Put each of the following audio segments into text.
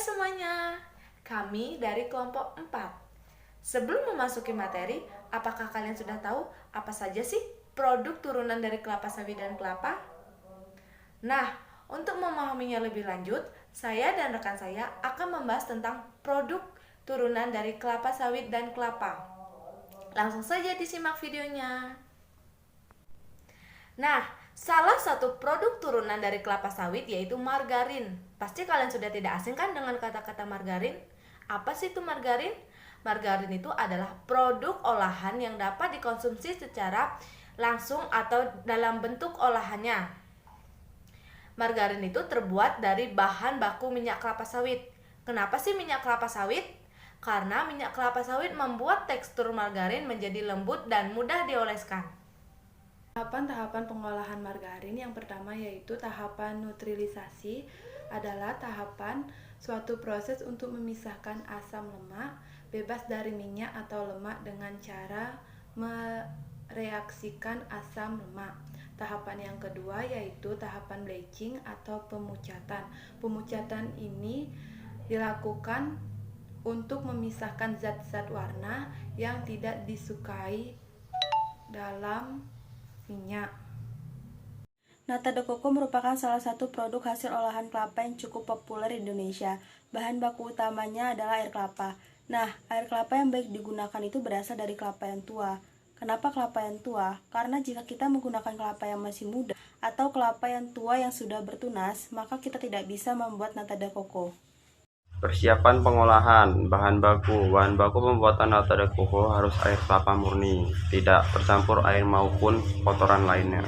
semuanya, kami dari kelompok 4. Sebelum memasuki materi, apakah kalian sudah tahu apa saja sih produk turunan dari kelapa sawit dan kelapa? Nah, untuk memahaminya lebih lanjut, saya dan rekan saya akan membahas tentang produk turunan dari kelapa sawit dan kelapa. Langsung saja disimak videonya. Nah, salah satu produk turunan dari kelapa sawit yaitu margarin. Pasti kalian sudah tidak asing kan dengan kata-kata margarin? Apa sih itu margarin? Margarin itu adalah produk olahan yang dapat dikonsumsi secara langsung atau dalam bentuk olahannya. Margarin itu terbuat dari bahan baku minyak kelapa sawit. Kenapa sih minyak kelapa sawit? Karena minyak kelapa sawit membuat tekstur margarin menjadi lembut dan mudah dioleskan. Tahapan-tahapan pengolahan margarin yang pertama yaitu tahapan nutrilisasi adalah tahapan suatu proses untuk memisahkan asam lemak bebas dari minyak atau lemak dengan cara mereaksikan asam lemak. Tahapan yang kedua yaitu tahapan bleaching atau pemucatan. Pemucatan ini dilakukan untuk memisahkan zat-zat warna yang tidak disukai dalam minyak. Nata de coco merupakan salah satu produk hasil olahan kelapa yang cukup populer di Indonesia. Bahan baku utamanya adalah air kelapa. Nah, air kelapa yang baik digunakan itu berasal dari kelapa yang tua. Kenapa kelapa yang tua? Karena jika kita menggunakan kelapa yang masih muda atau kelapa yang tua yang sudah bertunas, maka kita tidak bisa membuat nata de coco. Persiapan pengolahan bahan baku pembuatan nata de coco harus air kelapa murni, tidak tercampur air maupun kotoran lainnya.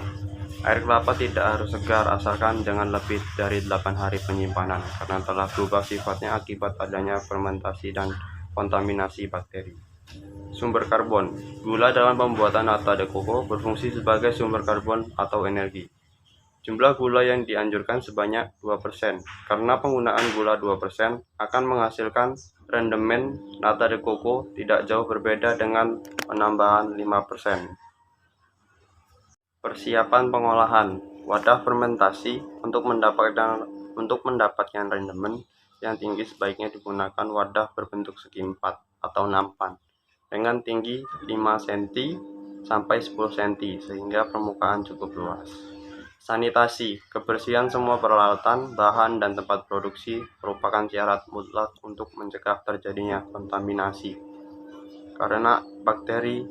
Air kelapa tidak harus segar asalkan jangan lebih dari 8 hari penyimpanan karena telah berubah sifatnya akibat adanya fermentasi dan kontaminasi bakteri. Sumber karbon. Gula dalam pembuatan nata de coco berfungsi sebagai sumber karbon atau energi. Jumlah gula yang dianjurkan sebanyak 2%, karena penggunaan gula 2% akan menghasilkan rendemen nata de coco tidak jauh berbeda dengan penambahan 5%. Persiapan pengolahan. Wadah fermentasi untuk mendapatkan rendemen yang tinggi sebaiknya digunakan wadah berbentuk segi 4 atau nampan dengan tinggi 5 cm sampai 10 cm sehingga permukaan cukup luas. Sanitasi, kebersihan semua peralatan, bahan, dan tempat produksi merupakan syarat mutlak untuk mencegah terjadinya kontaminasi. Karena bakteri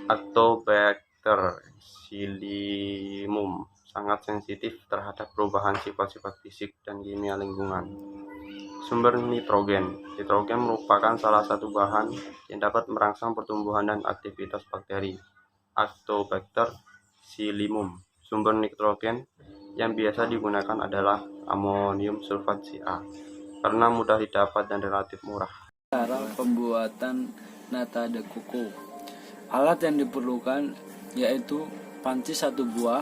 Actobacter Psyllium sangat sensitif terhadap perubahan sifat-sifat fisik dan kimia lingkungan. Sumber nitrogen. Nitrogen merupakan salah satu bahan yang dapat merangsang pertumbuhan dan aktivitas bakteri Actobacter Psyllium. Sumber nitrogen yang biasa digunakan adalah amonium sulfat Ca karena mudah didapat dan relatif murah. Cara pembuatan nata de coco. Alat yang diperlukan yaitu panci 1 buah,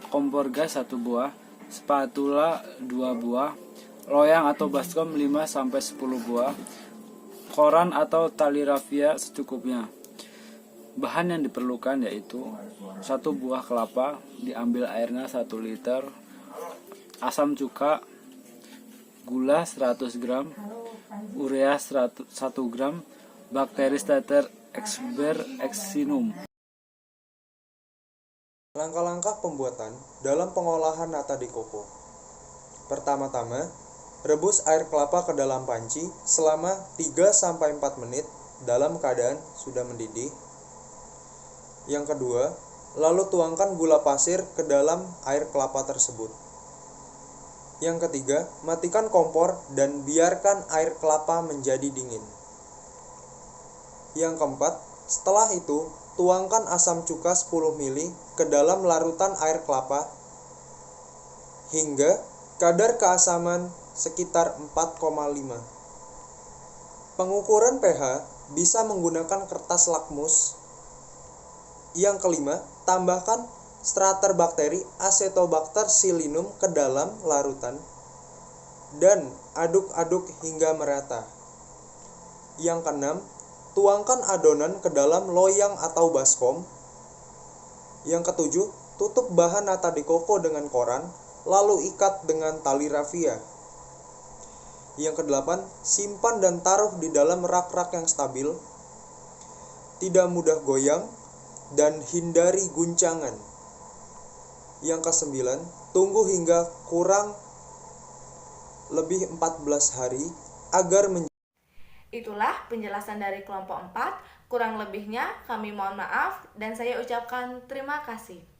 kompor gas 1 buah, spatula 2 buah, loyang atau baskom 5-10 buah, koran atau tali rafia secukupnya. Bahan yang diperlukan yaitu 1 buah kelapa, diambil airnya 1 liter, asam cuka, gula 100 gram, urea 1 gram, Bacteristeter exberexinum. Langkah-langkah pembuatan dalam pengolahan nata de coco. Pertama-tama, rebus air kelapa ke dalam panci selama 3-4 menit dalam keadaan sudah mendidih. Yang kedua, lalu tuangkan gula pasir ke dalam air kelapa tersebut. Yang ketiga, matikan kompor dan biarkan air kelapa menjadi dingin. Yang keempat, setelah itu, tuangkan asam cuka 10 ml ke dalam larutan air kelapa hingga kadar keasaman sekitar 4,5. Pengukuran pH bisa menggunakan kertas lakmus. Yang kelima, tambahkan starter bakteri Acetobacter Psyllium ke dalam larutan dan aduk-aduk hingga merata. Yang keenam, tuangkan adonan ke dalam loyang atau baskom. Yang ketujuh, tutup bahan nata de coco dengan koran, lalu ikat dengan tali rafia. Yang kedelapan, simpan dan taruh di dalam rak-rak yang stabil, tidak mudah goyang, dan hindari guncangan. Yang kesembilan, tunggu hingga kurang lebih 14 hari agar Itulah penjelasan dari kelompok 4. Kurang lebihnya kami mohon maaf dan saya ucapkan terima kasih.